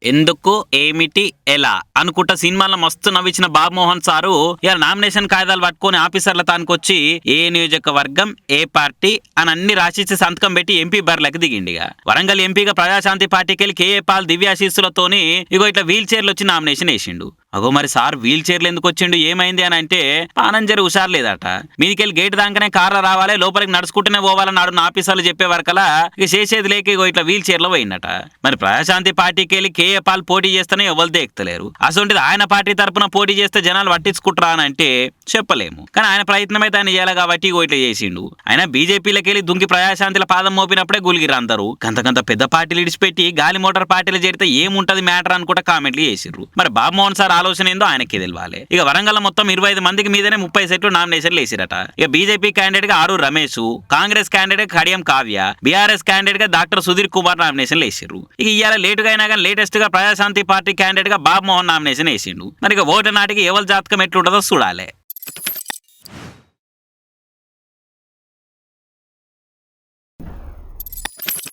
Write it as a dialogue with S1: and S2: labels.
S1: ఎందుకు ఏమిటి ఎలా అనుకుంటా సినిమాలో మస్తు నవ్వించిన బాబు మోహన్ సారు ఇలా నామినేషన్ కాయిదాలు పట్టుకొని ఆఫీసర్ల తానుకొచ్చి ఏ నియోజకవర్గం ఏ పార్టీ అని అన్ని రాసిచ్చి సంతకం పెట్టి ఎంపీ బర్లకు దిగిండిగా. వరంగల్ ఎంపీగా ప్రజాశాంతి పార్టీకి వెళ్ళి కేఏ పాల్ దివ్యాశీస్సులతోని ఇగో ఇట్లా వీల్ చైర్లు వచ్చి నామినేషన్ వేసిండు. అగో మరి సార్ వీల్ చైర్లు ఎందుకు వచ్చిండు ఏమైంది అని అంటే పానంజరి హుషారు లేదట. మీదికెళ్ళి గేట్ దాకానే కార్లో రావాలి, లోపలికి నడుచుకుంటూనే పోవాలని నాడు ఆఫీసర్లు చెప్పే వరకలా ఇక చేసేది లేక ఇగో ఇట్లా వీల్ చైర్లో పోయిందట. మరి ప్రజాశాంతి పార్టీకి వెళ్ళి కేఏ పాల్ పోటీ చేస్తేనే ఎవరు దేక్తలేరు. అసలు ఆయన పార్టీ తరపున పోటీ చేస్తే జనాలు పట్టించుకుంటారా అని అంటే చెప్పలేము. కానీ ఆయన ప్రయత్నం అయితే ఆయన చేయాలి కాబట్టి ఇగో ఇట్లా చేసిండు. ఆయన బీజేపీలోకి వెళ్ళి దుంకి ప్రజాశాంతిల పాదం మోపినప్పుడే గులిగిరు అందరూ. కంత పెద్ద పార్టీలు ఇడిచిపెట్టి గాలి మోటార్ పార్టీలు చేరితే ఏముంటది మ్యాటర్ అనుకుంటా కామెంట్లు చేసిర్రు. మరి బాబు మోహన్ సార్ ఆలోచన ఏందో ఆయనకి తెలియాలి. ఇక వరంగల్ మొత్తం 25 మందికి మీదనే 30 సెట్లు నామినేషన్లు వేసిరట. ఇక బీజేపీ క్యాండిడేట్ గా ఆరు Ramesh, Congress candidate Kadiyam Kavya, BRS candidate గా డాక్టర్ సుధీర్ కుమార్ నామినేషన్లు వేసిర్రు. ఇక ఇవాళ లేటుగా అయినా కానీ లేటెస్ట్ గా ప్రజాశాంతి పార్టీ క్యాండిడేట్ గా బాబు మోహన్ నామినేషన్ వేసిండు. మరి ఇక ఓటు నాటికి ఎవరి జాతకం ఎట్లుంటుందో చూడాలి.